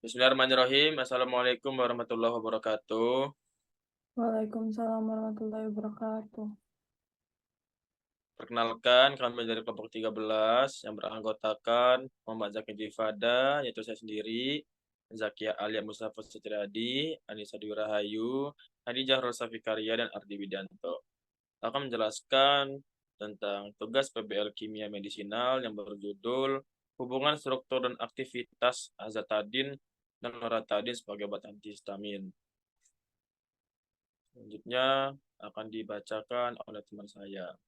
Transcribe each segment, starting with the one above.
Bismillahirrahmanirrahim. Assalamualaikum warahmatullahi wabarakatuh. Waalaikumsalam warahmatullahi wabarakatuh. Perkenalkan, kami dari kelompok 13 yang beranggotakan Muhammad Zaki Jifada, yaitu saya sendiri, Zakia Alia Mustafa Sutriadi, Anissa Dwi Rahayu, Hadijah Rosa Fikaria, dan Ardi Widanto. Akan menjelaskan tentang tugas PBL Kimia Medisinal yang berjudul Hubungan Struktur dan Aktivitas Azatadin dan Loratadin sebagai obat antihistamin. Selanjutnya akan dibacakan oleh teman saya.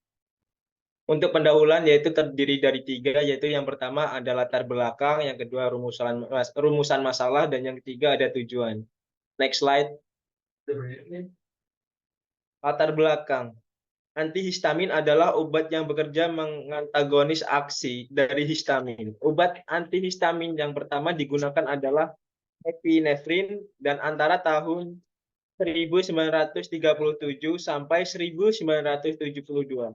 Untuk pendahuluan yaitu terdiri dari tiga, yaitu yang pertama ada latar belakang, yang kedua rumusan masalah, dan yang ketiga ada tujuan. Next slide. Latar belakang. Antihistamin adalah obat yang bekerja mengantagonis aksi dari histamin. Obat antihistamin yang pertama digunakan adalah epinefrin dan antara tahun 1937 sampai 1972.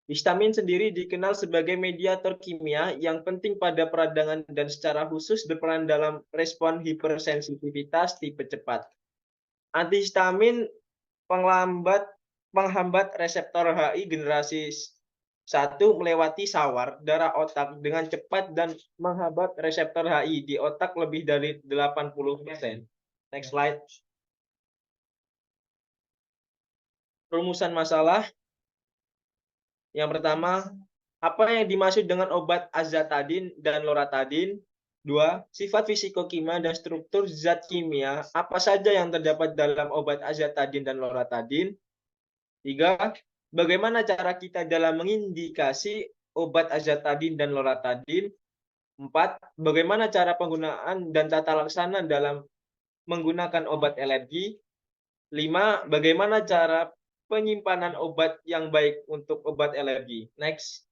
Histamin sendiri dikenal sebagai mediator kimia yang penting pada peradangan dan secara khusus berperan dalam respon hipersensitivitas tipe cepat. Antihistamin penghambat reseptor HI generasi 1 melewati sawar darah otak dengan cepat dan menghambat reseptor HI di otak lebih dari 80%. Next slide. Rumusan masalah. Yang pertama, apa yang dimaksud dengan obat azatadin dan loratadin? 2. Sifat fisikokimia dan struktur zat kimia apa saja yang terdapat dalam obat azatadin dan loratadin? 3. Bagaimana cara kita dalam mengindikasi obat azatadin dan loratadin? 4. Bagaimana cara penggunaan dan tata laksana dalam menggunakan obat alergi? 5. Bagaimana cara penyimpanan obat yang baik untuk obat alergi? Next.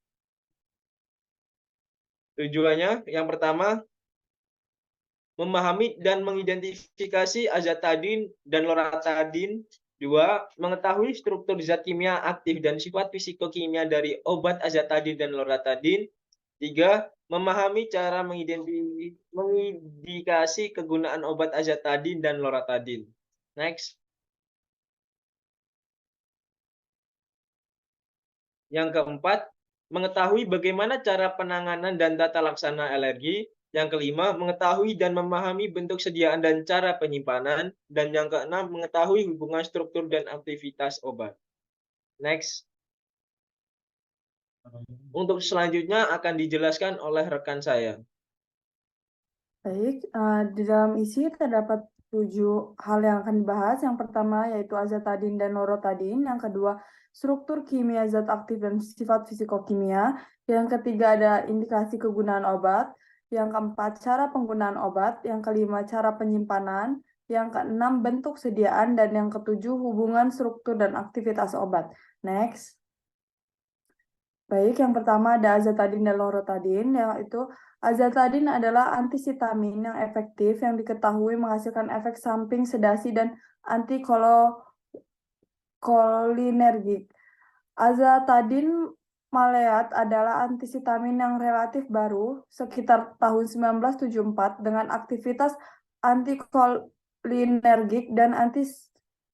Tujuannya, yang pertama, memahami dan mengidentifikasi azatadin dan loratadin. 2. Mengetahui struktur zat kimia aktif dan sifat fisikokimia dari obat azatadin dan loratadin. 3. Memahami cara mengindikasi kegunaan obat azatadin dan loratadin. Next. Yang keempat, mengetahui bagaimana cara penanganan dan tata laksana alergi. Yang kelima, mengetahui dan memahami bentuk sediaan dan cara penyimpanan. Dan yang keenam, mengetahui hubungan struktur dan aktivitas obat. Next. Untuk selanjutnya akan dijelaskan oleh rekan saya. Baik, di dalam isi terdapat 7 hal yang akan dibahas. Yang pertama yaitu azatadin dan loratadin. Yang kedua, struktur kimia zat aktif dan sifat fisikokimia. Yang ketiga ada indikasi kegunaan obat. Yang keempat, cara penggunaan obat. Yang kelima, cara penyimpanan. Yang keenam, bentuk sediaan. Dan yang ketujuh, hubungan struktur dan aktivitas obat. Next. Baik, yang pertama ada azatadin dan loratadin, yaitu azatadin adalah antihitamin yang efektif yang diketahui menghasilkan efek samping sedasi dan antikolinergik. Azatadin maleat adalah antihitamin yang relatif baru, sekitar tahun 1974, dengan aktivitas antikolinergik dan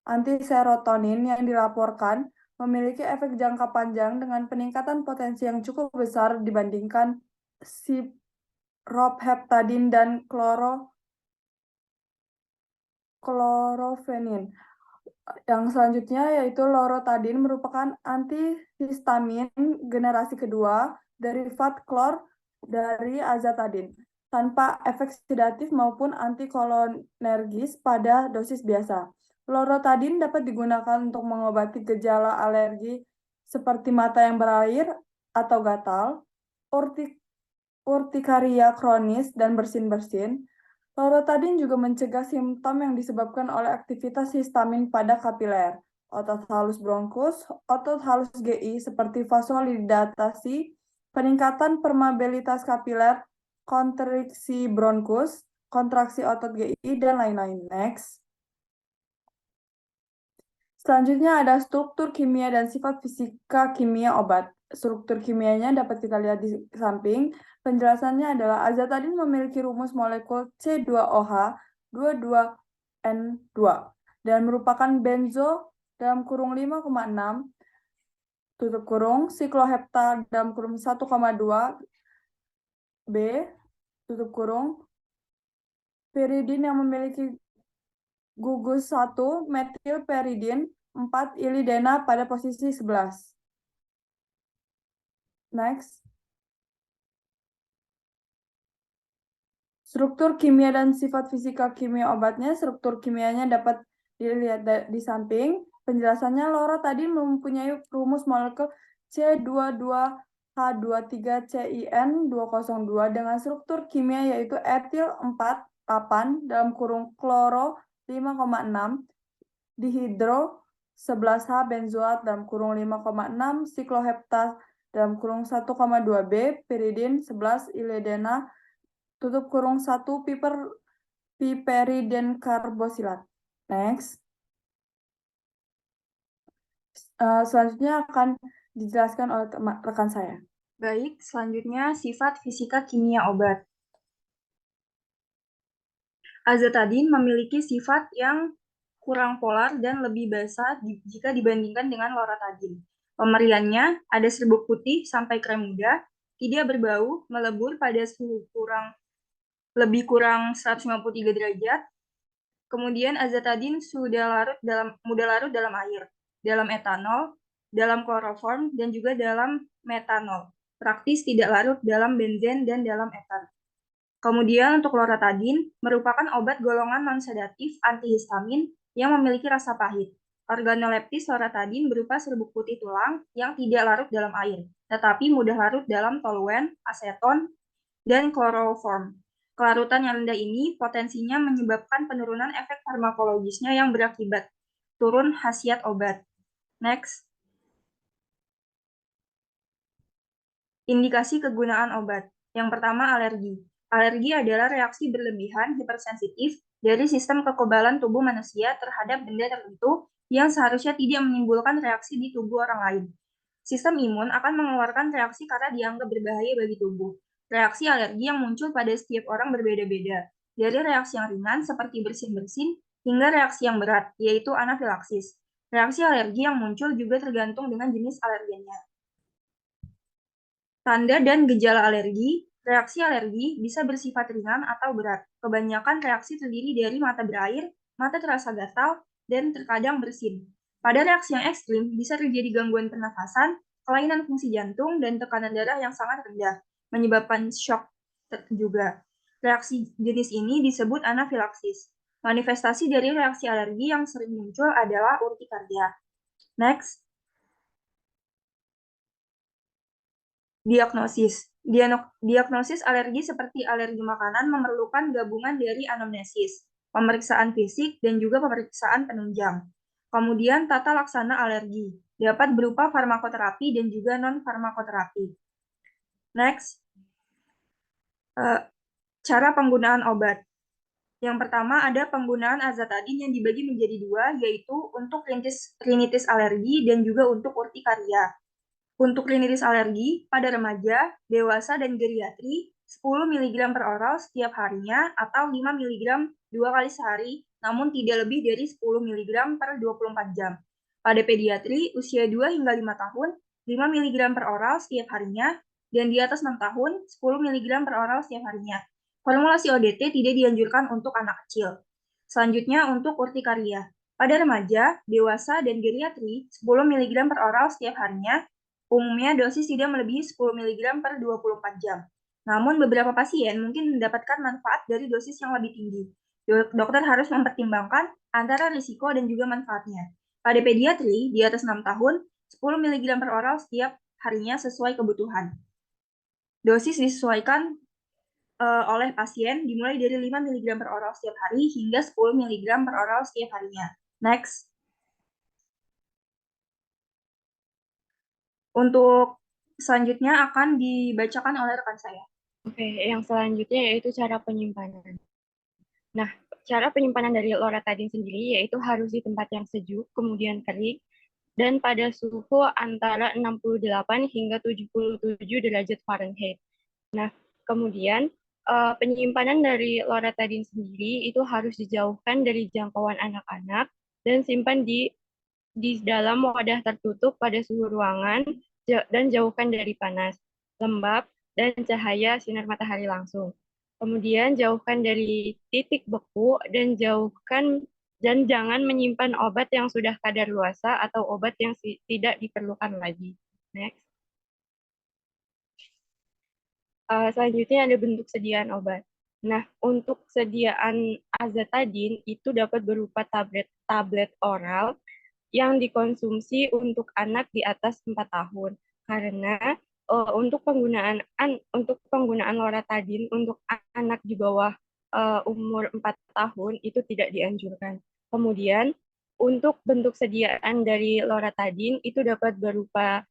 antiserotonin yang dilaporkan memiliki efek jangka panjang dengan peningkatan potensi yang cukup besar dibandingkan sipropheptadin dan klorofenin. Yang selanjutnya yaitu loratadin merupakan antihistamin generasi kedua, derivat klor dari azatadin, tanpa efek sedatif maupun antikolinergis pada dosis biasa. Loratadin dapat digunakan untuk mengobati gejala alergi seperti mata yang berair atau gatal, urtikaria kronis, dan bersin-bersin. Loratadin juga mencegah simptom yang disebabkan oleh aktivitas histamin pada kapiler, otot halus bronkus, otot halus GI seperti vasodilatasi, peningkatan permeabilitas kapiler, kontriksi bronkus, kontraksi otot GI, dan lain-lain. Next. Selanjutnya ada struktur kimia dan sifat fisika kimia obat. struktur kimianya dapat kita lihat di samping. Penjelasannya adalah azatadin memiliki rumus molekul C2OH 22N2 dan merupakan benzo dalam kurung 5,6 tutup kurung siklohepta dalam kurung 1,2 B tutup kurung piridin yang memiliki gugus 1 metilperidin 4 ilidena pada posisi 11. Next. Struktur kimia dan sifat fisika kimia obatnya. Struktur kimianya dapat dilihat di samping. Penjelasannya, loratadin mempunyai rumus molekul C22H23CIN202 dengan struktur kimia yaitu etil 4,8 dalam kurung kloro 5,6 dihidro 11H benzoat dalam kurung 5,6 siklohepta dalam kurung 1,2 B piridin 11 iledena tutup kurung 1 piperidin karbosilat. Next. Selanjutnya akan dijelaskan oleh rekan saya. Baik, selanjutnya sifat fisika kimia obat. Azatadin memiliki sifat yang kurang polar dan lebih basah jika dibandingkan dengan loratadin. Pemeriannya ada serbuk putih sampai krem muda, tidak berbau, melebur pada suhu lebih kurang 153 derajat. Kemudian azatadin mudah larut dalam air, dalam etanol, dalam kloroform, dan juga dalam metanol. Praktis tidak larut dalam benzen dan dalam etan. Kemudian untuk loratadin merupakan obat golongan non-sedatif antihistamin yang memiliki rasa pahit. Organoleptis loratadin berupa serbuk putih tulang yang tidak larut dalam air, tetapi mudah larut dalam toluen, aseton, dan kloroform. Kelarutan yang rendah ini potensinya menyebabkan penurunan efek farmakologisnya yang berakibat turun khasiat obat. Next. Indikasi kegunaan obat. Yang pertama, alergi. Alergi adalah reaksi berlebihan hipersensitif dari sistem kekebalan tubuh manusia terhadap benda tertentu yang seharusnya tidak menimbulkan reaksi di tubuh orang lain. Sistem imun akan mengeluarkan reaksi karena dianggap berbahaya bagi tubuh. Reaksi alergi yang muncul pada setiap orang berbeda-beda, dari reaksi yang ringan seperti bersin-bersin hingga reaksi yang berat, yaitu anafilaksis. Reaksi alergi yang muncul juga tergantung dengan jenis alergennya. Tanda dan gejala alergi. Reaksi alergi bisa bersifat ringan atau berat. Kebanyakan reaksi terdiri dari mata berair, mata terasa gatal, dan terkadang bersin. Pada reaksi yang ekstrim, bisa terjadi gangguan pernafasan, kelainan fungsi jantung, dan tekanan darah yang sangat rendah, menyebabkan shock juga. Reaksi jenis ini disebut anafilaksis. Manifestasi dari reaksi alergi yang sering muncul adalah urtikardia. Next. Diagnosis. Diagnosis alergi seperti alergi makanan memerlukan gabungan dari anamnesis, pemeriksaan fisik, dan juga pemeriksaan penunjang. Kemudian tata laksana alergi dapat berupa farmakoterapi dan juga non-farmakoterapi. Next. Cara penggunaan obat. Yang pertama ada penggunaan azatadin yang dibagi menjadi dua, yaitu untuk rinitis alergi dan juga untuk urtikaria. Untuk rinitis alergi, pada remaja, dewasa, dan geriatri, 10 mg per oral setiap harinya atau 5 mg 2 kali sehari, namun tidak lebih dari 10 mg per 24 jam. Pada pediatri, usia 2 hingga 5 tahun, 5 mg per oral setiap harinya, dan di atas 6 tahun, 10 mg per oral setiap harinya. Formulasi ODT tidak dianjurkan untuk anak kecil. Selanjutnya untuk urtikaria. Pada remaja, dewasa, dan geriatri, 10 mg per oral setiap harinya. Umumnya dosis tidak melebihi 10 mg per 24 jam. Namun beberapa pasien mungkin mendapatkan manfaat dari dosis yang lebih tinggi. Dokter harus mempertimbangkan antara risiko dan juga manfaatnya. Pada pediatri, di atas 6 tahun, 10 mg per oral setiap harinya sesuai kebutuhan. Dosis disesuaikan oleh pasien dimulai dari 5 mg per oral setiap hari hingga 10 mg per oral setiap harinya. Next. Untuk selanjutnya akan dibacakan oleh rekan saya. Oke, yang selanjutnya yaitu cara penyimpanan. Nah, cara penyimpanan dari loratadin sendiri yaitu harus di tempat yang sejuk, kemudian kering, dan pada suhu antara 68 hingga 77 derajat Fahrenheit. Nah, kemudian penyimpanan dari loratadin sendiri itu harus dijauhkan dari jangkauan anak-anak dan simpan di dalam wadah tertutup pada suhu ruangan dan jauhkan dari panas, lembab, dan cahaya sinar matahari langsung. Kemudian jauhkan dari titik beku dan jangan menyimpan obat yang sudah kadaluarsa atau obat yang tidak diperlukan lagi. Next. Selanjutnya ada bentuk sediaan obat. Nah, untuk sediaan azatadin itu dapat berupa tablet oral yang dikonsumsi untuk anak di atas 4 tahun. Karena untuk penggunaan loratadin untuk anak di bawah umur 4 tahun itu tidak dianjurkan. Kemudian untuk bentuk sediaan dari loratadin itu dapat berupa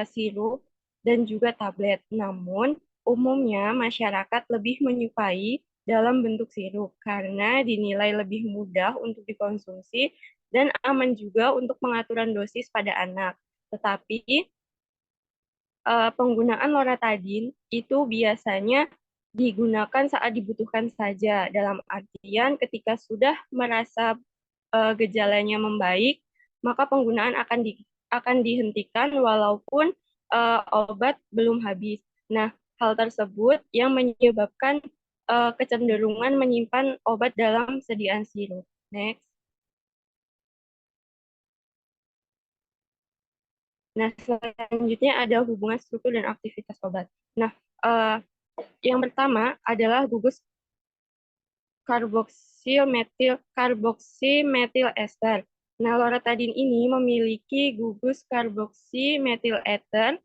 sirup dan juga tablet. Namun umumnya masyarakat lebih menyukai dalam bentuk sirup karena dinilai lebih mudah untuk dikonsumsi dan aman juga untuk pengaturan dosis pada anak. Tetapi penggunaan loratadin itu biasanya digunakan saat dibutuhkan saja, dalam artian ketika sudah merasa gejalanya membaik, maka penggunaan akan dihentikan walaupun obat belum habis. Nah, hal tersebut yang menyebabkan kecenderungan menyimpan obat dalam sediaan sirup. Next. Nah, selanjutnya ada hubungan struktur dan aktivitas obat. Nah, yang pertama adalah gugus karboksimetil ester. Nah, loratadin ini memiliki gugus karboksimetil ester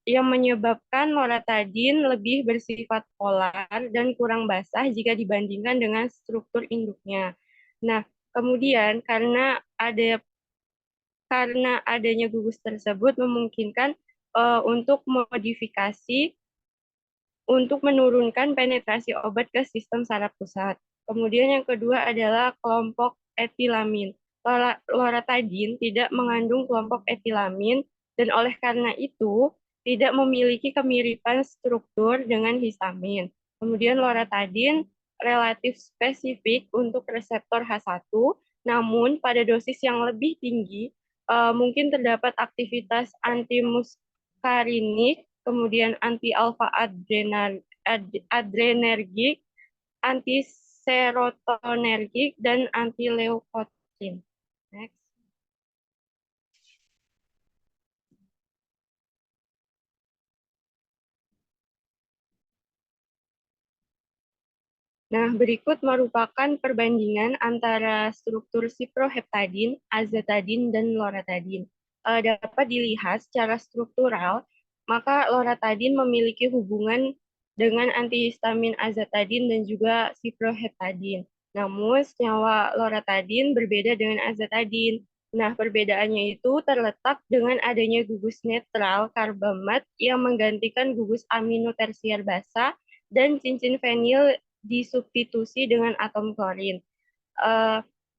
yang menyebabkan loratadin lebih bersifat polar dan kurang basah jika dibandingkan dengan struktur induknya. Nah, kemudian karena adanya gugus tersebut memungkinkan untuk modifikasi untuk menurunkan penetrasi obat ke sistem saraf pusat. Kemudian yang kedua adalah kelompok etilamin. Loratadin tidak mengandung kelompok etilamin dan oleh karena itu tidak memiliki kemiripan struktur dengan histamin. Kemudian loratadin relatif spesifik untuk reseptor H1, namun pada dosis yang lebih tinggi mungkin terdapat aktivitas antimuskarinik, kemudian anti-alfa adrenergik, anti-serotonergik, dan anti-leukotin. Next. Nah, berikut merupakan perbandingan antara struktur siproheptadin, azatadin, dan loratadin. Dapat dilihat secara struktural, maka loratadin memiliki hubungan dengan antihistamin azatadin dan juga siproheptadin. Namun, senyawa loratadin berbeda dengan azatadin. Nah, perbedaannya itu terletak dengan adanya gugus netral karbamat yang menggantikan gugus amino tersier basa dan cincin fenil disubstitusi dengan atom klorin.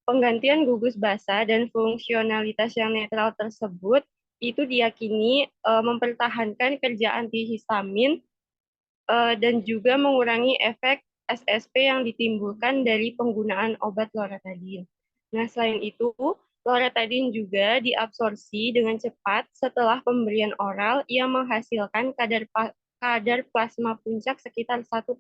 Penggantian gugus basa dan fungsionalitas yang netral tersebut itu diyakini mempertahankan kerja antihistamin dan juga mengurangi efek SSP yang ditimbulkan dari penggunaan obat loratadin. Nah, selain itu, loratadin juga diabsorpsi dengan cepat setelah pemberian oral yang menghasilkan kadar plasma puncak sekitar 1,5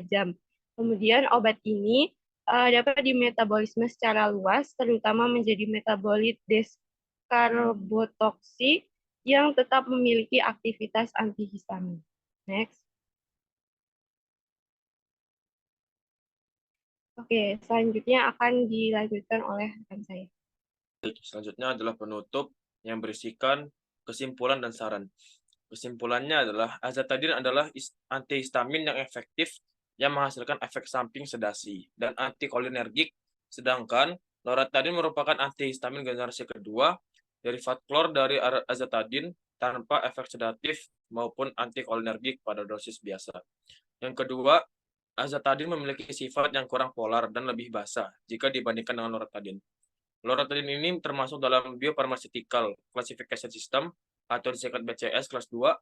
jam. Kemudian obat ini dapat dimetabolisme secara luas, terutama menjadi metabolit deskarbotoksi yang tetap memiliki aktivitas antihistamin. Next. Oke, selanjutnya akan dilanjutkan oleh rekan saya. Selanjutnya adalah penutup yang berisikan kesimpulan dan saran. Kesimpulannya adalah azatadin adalah antihistamin yang efektif yang menghasilkan efek samping sedasi dan antikolinergik, sedangkan loratadin merupakan antihistamin generasi kedua, derivat klor dari azatadin tanpa efek sedatif maupun antikolinergik pada dosis biasa. Yang kedua, azatadin memiliki sifat yang kurang polar dan lebih basah jika dibandingkan dengan loratadin. Loratadin ini termasuk dalam Biopharmaceutical Classification System atau disingkat BCS kelas 2,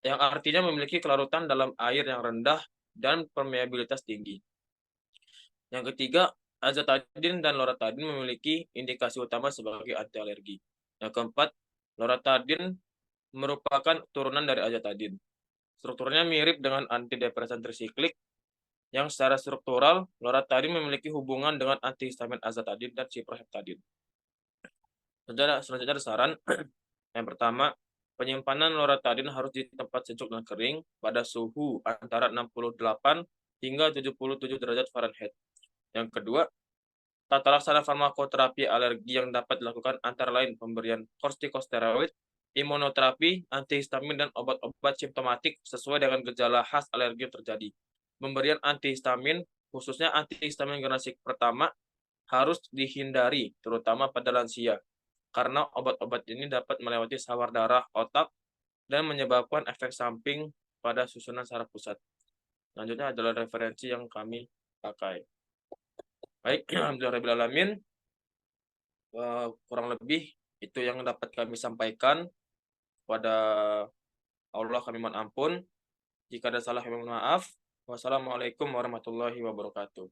yang artinya memiliki kelarutan dalam air yang rendah dan permeabilitas tinggi. Yang ketiga, azatadin dan loratadin memiliki indikasi utama sebagai anti alergi. Yang keempat, loratadin merupakan turunan dari azatadin. Strukturnya mirip dengan antidepresan trisiklik, yang secara struktural, loratadin memiliki hubungan dengan antihistamin azatadin dan ciprofloxacin. Selanjutnya ada saran. Yang pertama, penyimpanan loratadin harus di tempat sejuk dan kering pada suhu antara 68 hingga 77 derajat Fahrenheit. Yang kedua, tata laksana farmakoterapi alergi yang dapat dilakukan antara lain pemberian kortikosteroid, imunoterapi, antihistamin, dan obat-obat simptomatik sesuai dengan gejala khas alergi yang terjadi. Pemberian antihistamin, khususnya antihistamin generasi pertama, harus dihindari, terutama pada lansia, karena obat-obat ini dapat melewati sawar darah otak dan menyebabkan efek samping pada susunan saraf pusat. Selanjutnya adalah referensi yang kami pakai. Baik, alhamdulillahirrahmanirrahim. Kurang lebih itu yang dapat kami sampaikan. Kepada Allah kami mohon ampun. Jika ada salah kami mohon maaf. Wassalamualaikum warahmatullahi wabarakatuh.